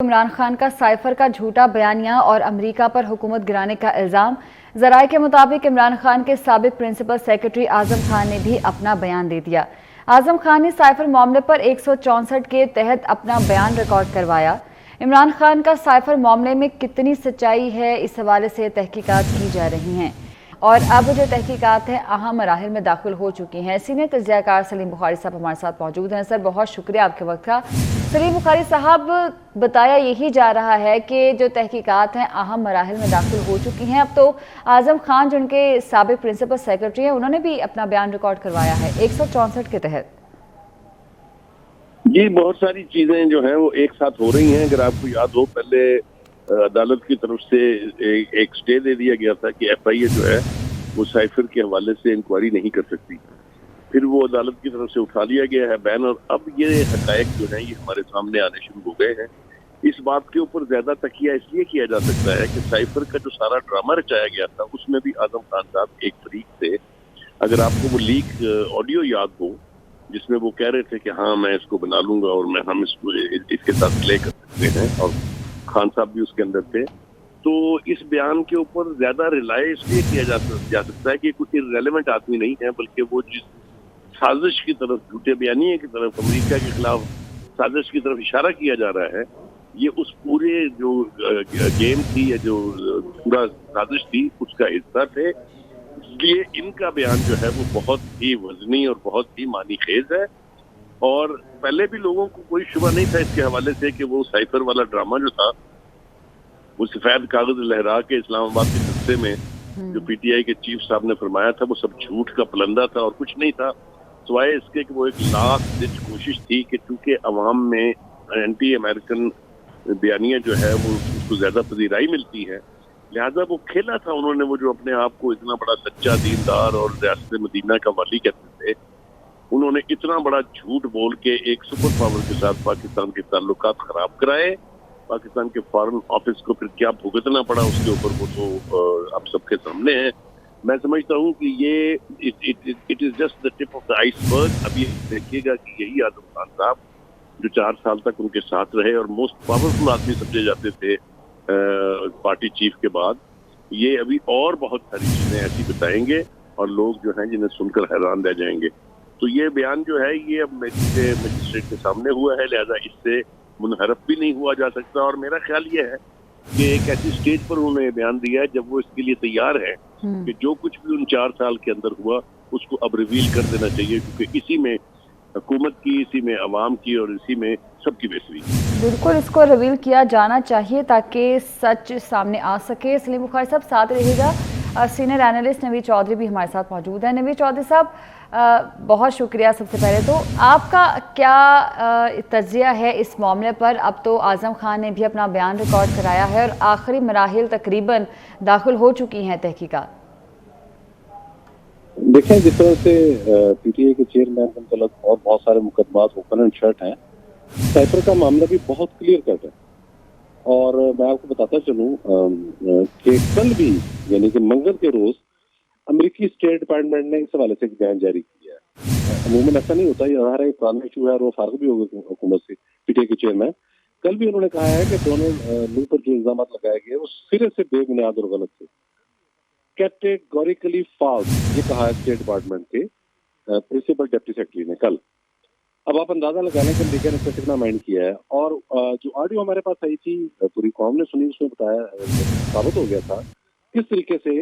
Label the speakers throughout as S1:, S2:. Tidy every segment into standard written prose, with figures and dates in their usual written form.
S1: عمران خان کا سائفر کا جھوٹا بیانیہ اور امریکہ پر حکومت گرانے کا الزام۔ ذرائع کے مطابق عمران خان کے سابق پرنسپل سیکرٹری اعظم خان نے بھی اپنا بیان دے دیا۔ اعظم خان نے سائفر معاملے پر 164 کے تحت اپنا بیان ریکارڈ کروایا۔ عمران خان کا سائفر معاملے میں کتنی سچائی ہے، اس حوالے سے تحقیقات کی جا رہی ہیں اور اب جو تحقیقات ہیں اہم مراحل میں داخل ہو چکی ہیں۔ سینئر تجزیہ کار سلیم بخاری صاحب ہمارے ساتھ موجود ہیں۔ سر، بہت شکریہ آپ کے وقت کا۔ سلیم بخاری صاحب، بتایا یہی جا رہا ہے کہ جو تحقیقات ہیں اہم مراحل میں داخل ہو چکی ہیں۔ اب تو اعظم خان جو ان کے سابق پرنسپل سیکرٹری ہیں، انہوں نے بھی اپنا بیان ریکارڈ کروایا ہے 164 کے تحت۔
S2: جی، بہت ساری چیزیں جو ہیں وہ ایک ساتھ ہو رہی ہیں۔ اگر آپ کو یاد ہو، پہلے عدالت کی طرف سے ایک سٹے دے دیا گیا تھا کہ ایف آئی اے جو ہے وہ سائفر کے حوالے سے انکوائری نہیں کر سکتی۔ پھر وہ عدالت کی طرف سے اٹھا لیا گیا ہے بین، اور اب یہ حقائق جو ہیں یہ ہمارے سامنے آنے شروع ہو گئے ہیں۔ اس بات کے اوپر زیادہ تکیہ اس لیے کیا جا سکتا ہے کہ سائفر کا جو سارا ڈرامہ رچایا گیا تھا اس میں بھی اعظم خان صاحب ایک فریق تھے۔ اگر آپ کو وہ لیک آڈیو یاد ہو جس میں وہ کہہ رہے تھے کہ ہاں میں اس کو بنا لوں گا اور ہم اس کو اس کے ساتھ پلے کر سکتے ہیں، اور خان صاحب بھی اس کے اندر تھے، تو اس بیان کے اوپر زیادہ ریلائے اس لیے کیا جا سکتا ہے کہ کوئی ریلیونٹ آدمی نہیں ہے، بلکہ وہ جس سازش کی طرف، جھوٹے بیانیے کی طرف، امریکہ کے خلاف سازش کی طرف اشارہ کیا جا رہا ہے، یہ اس پورے جو گیم تھی یا جو پورا سازش تھی اس کا حصہ تھے۔ اس لیے ان کا بیان جو ہے وہ بہت ہی وزنی اور بہت ہی معنی خیز ہے، اور پہلے بھی لوگوں کو کوئی شبہ نہیں تھا اس کے حوالے سے کہ وہ سائفر والا ڈرامہ جو تھا وہ سفید کاغذ لہرا کے اسلام آباد کے جلسے میں جو پی ٹی آئی کے چیف صاحب نے فرمایا تھا وہ سب جھوٹ کا پلندہ تھا اور کچھ نہیں تھا سوائے اس کے کہ وہ ایک لاسٹ ڈچ کوشش تھی کہ چونکہ عوام میں اینٹی امریکن بیانیہ جو ہے وہ اس کو زیادہ پذیرائی ملتی ہے، لہذا وہ کھیلا تھا انہوں نے، وہ جو اپنے آپ کو اتنا بڑا سچا دیندار اور ریاست مدینہ کا والی کہتے تھے، انہوں نے اتنا بڑا جھوٹ بول کے ایک سپر پاور کے ساتھ پاکستان کے تعلقات خراب کرائے۔ پاکستان کے فارن آفس کو پھر کیا بھگتنا پڑا اس کے اوپر وہ تو آپ سب کے سامنے ہے۔ میں سمجھتا ہوں کہ یہ it is just the tip of the ice برگ۔ اب یہ دیکھیے گا کہ یہی اعظم خان صاحب جو 4 سال تک ان کے ساتھ رہے اور موسٹ پاورفل آدمی سمجھے جاتے تھے پارٹی چیف کے بعد، یہ ابھی اور بہت ساری چیزیں ایسی بتائیں گے اور لوگ جو ہیں جنہیں سن کر حیران رہ جائیں گے۔ تو یہ بیان جو ہے یہ اب مجسٹریٹ کے سامنے ہوا ہے، لہذا اس سے منحرف بھی نہیں ہوا جا سکتا، اور میرا خیال یہ ہے کہ ایک ایسی سٹیج پر انہوں نے بیان دیا ہے جب وہ اس کے لیے تیار ہے کہ جو کچھ بھی ان 4 سال کے اندر ہوا اس کو اب ریویل کر دینا چاہیے، کیونکہ اسی میں حکومت کی، اسی میں عوام کی اور اسی میں سب کی بہتری۔
S1: بالکل، اس کو ریویل کیا جانا چاہیے تاکہ سچ سامنے آ سکے۔ سلیم بخاری صاحب ساتھ رہے گا۔ سینئر اینالسٹ نوید چودھری بھی ہمارے ساتھ موجود ہیں۔ نوید چودھری صاحب، بہت شکریہ۔ سب سے پہلے تو آپ کا کیا تجزیہ ہے اس معاملے پر؟ اب تو اعظم خان نے بھی اپنا بیان ریکارڈ کرایا ہے اور آخری مراحل تقریباً داخل ہو چکی ہیں تحقیقات۔
S3: دیکھیں، جس طرح سے پی ٹی آئی کے چیئرمین کے متعلق اور بہت سارے مقدمات اوپن اینڈ شٹ ہیں، سائفر کا معاملہ بھی بہت کلیئر کٹ ہے، اور میں آپ کو بتاتا چلوں کہ کل بھی یعنی کہ منگل کے روز امریکی اسٹیٹ ڈپارٹمنٹ نے اس حوالے سے ایک بیان جاری کیا ہے۔ عموماً ایسا نہیں ہوتا، یہ ہمارا ایک پرانا ایشو ہے اور وہ فارغ بھی ہو گئے حکومت سے۔ پی ٹی آئی کے چیئرمین کل بھی انہوں نے کہا ہے کہ ڈونلڈ لو پر جو الزامات لگائے گئے وہ سرے سے بے بنیاد اور غلط تھے، کیٹیگوریکلی فالس، یہ کہا ہے اسٹیٹ ڈپارٹمنٹ کے پرنسپل ڈپٹی سیکرٹری نے کل۔ اب آپ اندازہ لگا لیں کہ امریکہ نے کتنا مائنڈ کیا ہے، اور جو آڈیو ہمارے پاس آئی تھی پوری قوم نے سنی، اس میں بتایا ثابت ہو گیا تھا کس طریقے سے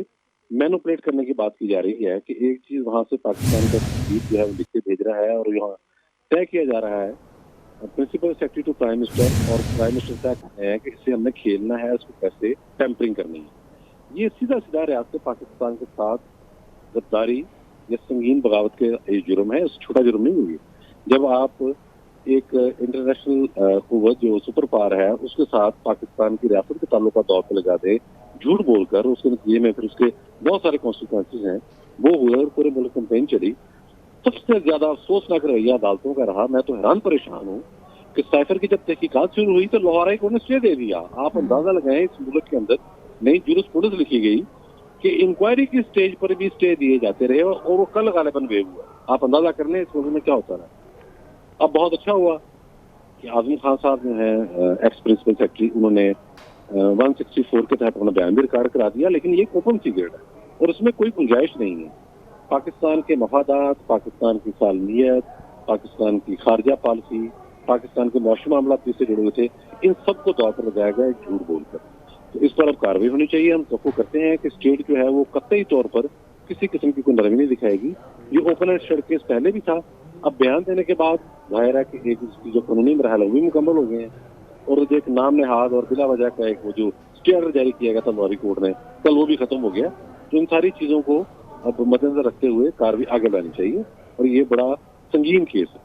S3: مینوپولیٹ کرنے کی بات کی جا رہی ہے کہ ایک چیز وہاں سے پاکستان کا چیف جو ہے وہ لکھ کے بھیج رہا ہے اور یہاں طے کیا جا رہا ہے principal secretary to prime minister, اور پرائم منسٹر طے کرتے ہیں کہ اسے ہم نے کھیلنا ہے، اس کو کیسے ٹیمپرنگ کرنی ہے۔ یہ سیدھا سیدھا ریاست پاکستان کے ساتھ غداری یا سنگین بغاوت کے جرم ہے، اس چھوٹا جرم نہیں ہوئی۔ جب آپ ایک انٹرنیشنل قوت جو سپر پاور ہے اس کے ساتھ پاکستان کی ریاست کے تعلقات دور پہ لگا دے جھوٹ بول کر، اس کے نتیجے میں پھر اس کے بہت سارے کانسیکوینسز ہیں، وہ ہوئے اور پورے ملک کمپین چلی۔ سب سے زیادہ افسوسناک رویہ عدالتوں کا رہا۔ میں تو حیران پریشان ہوں کہ سائفر کی جب تحقیقات شروع ہوئی تو لاہور ہائی کورٹ نے اسٹے دے دیا۔ آپ اندازہ لگائیں اس ملک کے اندر نئی جورسپروڈنس لکھی گئی کہ انکوائری کی سٹیج پر بھی اسٹے دیے جاتے رہے اور وہ کل غالباً ویو ہوا۔ آپ اندازہ کر لیں اس ملک میں کیا ہوتا رہا۔ اب بہت اچھا ہوا कि आजम खान साहब जो हैं एक्स प्रिंसिपल सेक्रेटरी, उन्होंने 164 के तहत अपना बयान भी रिकॉर्ड करा दिया, लेकिन ये ओपन सीक्रेट है और उसमें कोई गुंजाइश नहीं है। पाकिस्तान के मफादात, पाकिस्तान की सालमियत, पाकिस्तान की खारजा पॉलिसी, पाकिस्तान के मुआशी मामला जिससे जुड़े हुए थे, इन सब को दाव पर लगाया गया झूठ बोलकर। तो इस पर अब कार्रवाई होनी चाहिए। हम सबको करते हैं कि स्टेट जो है वो कतई तौर पर किसी किस्म की कोई नरमी नहीं दिखाएगी। ये ओपन एंड शट केस पहले भी था, अब बयान देने के बाद जाहिर है कि एक इसकी जो कानूनी मरहल है वो भी मुकम्मल हो गए हैं, और जो एक नाम नेहाद और बिला वजह का एक वो जो स्टे ऑर्डर जारी किया गया था लाहौरी कोर्ट ने, कल वो भी खत्म हो गया। तो इन सारी चीजों को अब मद्देनजर रखते हुए कार्रवाई आगे बढ़ानी चाहिए, और ये बड़ा संगीन केस है।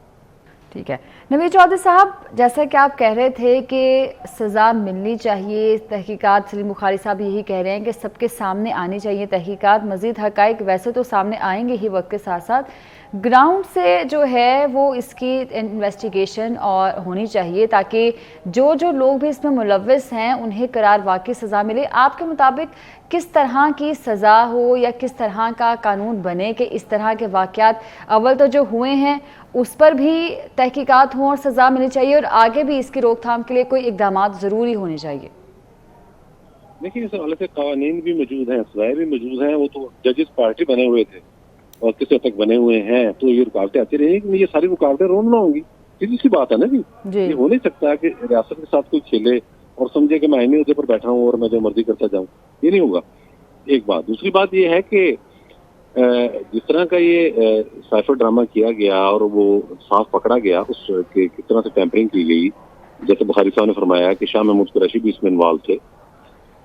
S1: ठीक है नवीद चौधरी साहब, जैसा कि आप कह रहे थे कि सज़ा मिलनी चाहिए, तहकीकात सलीम बुखारी साहब यही कह रहे हैं कि सबके सामने आनी चाहिए तहकीकात, मज़ीद हक़ाइक़ वैसे तो सामने आएंगे ही वक्त के साथ साथ, ग्राउंड से जो है वो इसकी इन्वेस्टिगेशन और होनी चाहिए ताकि जो जो लोग भी इसमें मुलव्वस हैं उन्हें करार वाकई सज़ा मिले। आपके मुताबिक किस तरह की सज़ा हो या किस तरह का कानून बने कि इस तरह के वाक़यात अव्वल तो जो हुए हैं उस पर भी तहकीकात हों और सज़ा मिलनी चाहिए, और आगे भी इसकी रोकथाम के लिए कोई इक़दाम ज़रूरी होने चाहिए?
S3: देखिए, इस हवाले से कानून भी मौजूद हैं, सजाएं भी मौजूद हैं, वो तो जजेस पार्टी बने हुए थे और किस हद तक बने हुए हैं, तो ये रुकावटें आती रहेंगी, लेकिन ये सारी रुकावटें रोन ना होंगी। सीधी सी बात है ना जी। ये हो नहीं सकता कि रियासत के साथ कोई खेले और समझे कि मैं आईनी उहदे पर बैठा हूँ और मैं जो मर्जी करता जाऊँ, ये नहीं होगा। एक बात। दूसरी बात ये है कि जिस तरह का ये साइफर ड्रामा किया गया और वो साफ पकड़ा गया, उस किस तरह से टैंपरिंग की गई, जैसे बुखारी साहब ने फरमाया कि शाह महमूद कुरैशी भी इसमें इन्वॉल्व थे,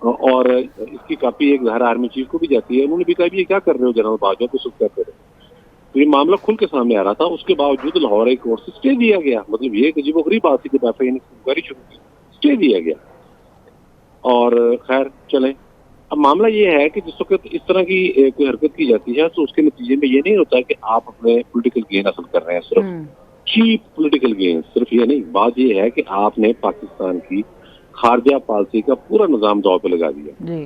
S3: और इसकी कापी एक ज़ाहिर आर्मी चीफ को भी जाती है। उन्होंने भी कहा भी ये क्या कर रहे हो जनरल बाजवा को, क्या कर रहे हो। तो ये मामला खुल के सामने आ रहा था, उसके बावजूद लाहौर हाई कोर्ट से स्टे दिया गया। मतलब ये एक अजीबोगरीब बात थी कि एफआईआर ने इंक्वायरी शुरू की, स्टे दिया गया। और खैर चले, अब मामला ये है कि जिस वक्त इस तरह की कोई हरकत की जाती है तो उसके नतीजे में ये नहीं होता कि आप अपने पॉलिटिकल गेन हासिल कर रहे हैं, सिर्फ चीप पॉलिटिकल गेन, सिर्फ ये नहीं। बात ये है कि आपने पाकिस्तान की खारजा पॉलिसी का पूरा निजाम दांव पे लगा दिया।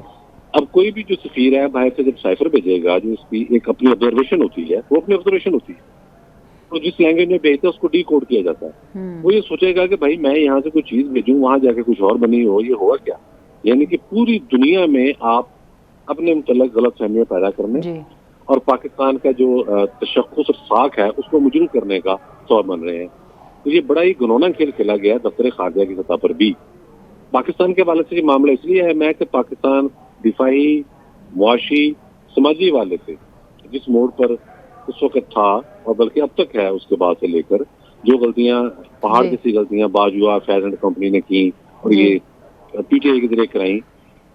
S3: अब कोई भी जो सफीर है बाहर से जब साइफर भेजेगा, जो उसकी एक अपनी ऑब्जर्वेशन होती है, वो अपनी ऑब्जर्वेशन होती है, तो जिस लैंग्वेज में भेजता है उसको डी कोड किया जाता है। वो ये सोचेगा कि भाई मैं यहाँ से कोई चीज भेजूं, वहां जाके कुछ और बनी हो, ये होगा क्या। यानी कि पूरी दुनिया में आप अपने मुतल्लिक़ गलत फहमियां पैदा करने और पाकिस्तान का जो तशख्खुस और साख है उसको मजरूह करने का तौर बन रहे हैं। तो ये बड़ा ही घिनौना खेल खेला गया दफ्तर खारजा की सतह पर भी। पाकिस्तान के हवाले से ये मामला इसलिए है मैं कि पाकिस्तान दिफाई, मुआशी, समाजी वाले से जिस मोड़ पर उस वक्त था और बल्कि अब तक है, उसके बाद से लेकर जो गलतियां, पहाड़ जैसी गलतियां बाजुआ फैज एंड कंपनी ने की और ये पीटीआई के जरिए कराई,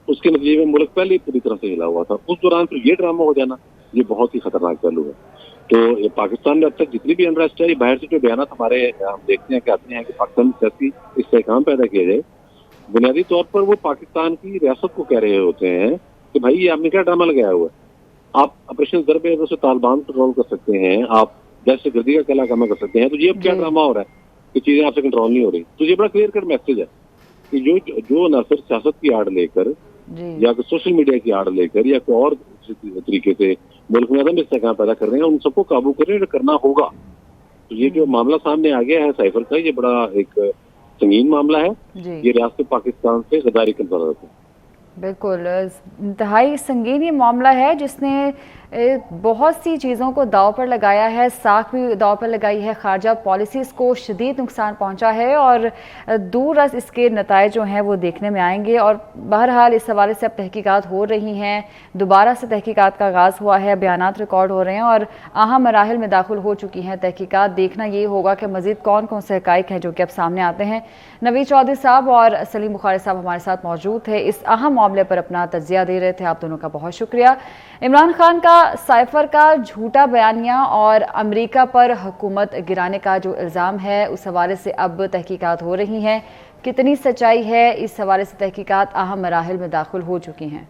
S3: उसके नतीजे में मुल्क पहले ही पूरी तरह से हिला हुआ था। उस दौरान फिर ये ड्रामा हो जाना, ये बहुत ही खतरनाक पहलू है। तो ये पाकिस्तान में अब तक जितनी भी अनरेस्ट है, बाहर से जो बयान हमारे हम देखते हैं कि आते हैं कि पाकिस्तान में सियासी इस्तेहकाम पैदा किया जाए, बुनियादी तौर पर वो पाकिस्तान की रियासत को कह रहे होते हैं कि भाई ये आपने क्या ड्रामा लगाया हुआ है। आप ऑपरेशन ज़रब है से तालिबान कंट्रोल कर सकते हैं, आप दहशत गर्दी का कहला कर सकते हैं, तो ये अब क्या ड्रामा हो रहा है कि चीजें आपसे कंट्रोल नहीं हो रही। तो ये बड़ा क्लियर कट मैसेज है कि जो न सिर्फ सियासत की आड़ लेकर या सोशल मीडिया की आड़ लेकर या कोई और तरीके से मुल्क में अदम इस्तेहकाम पैदा कर रहे हैं, उन सबको काबू करना होगा। तो ये जो मामला सामने आ गया है साइफर का, ये बड़ा एक संगीन मामला है। ये रियासत पाकिस्तान से गद्दारी करता रहता है।
S1: बिल्कुल इंतहाई संगीन ये मामला है जिसने बहुत सी चीज़ों को दाव पर लगाया है, साख भी दाव पर लगाई है, खारजा पॉलिसीज़ को शदीद नुकसान पहुंचा है और दूर अज इसके नताइज जो हैं वो देखने में आएंगे। और बहरहाल इस हवाले से अब तहकीकात हो रही हैं, दोबारा से तहकीकात का आगाज़ हुआ है, बयानात रिकॉर्ड हो रहे हैं और अहम मराहिल में दाखिल हो चुकी हैं तहकीकात। देखना ये होगा कि मज़ीद कौन कौन से हक़ाइक़ हैं जो कि अब सामने आते हैं। नवीद चौधरी साहब और सलीम बुखारी साहब हमारे साथ मौजूद थे, इस अहम मामले पर अपना तज्ज़िया दे रहे थे। आप दोनों का बहुत शुक्रिया। इमरान खान का साइफर का झूठा बयानिया और अमेरिका पर हुकूमत गिराने का जो इल्ज़ाम है, उस हवाले से अब तहकीकात हो रही हैं। कितनी सच्चाई है, इस हवाले से तहकीकात अहम मराहिल में दाखिल हो चुकी हैं।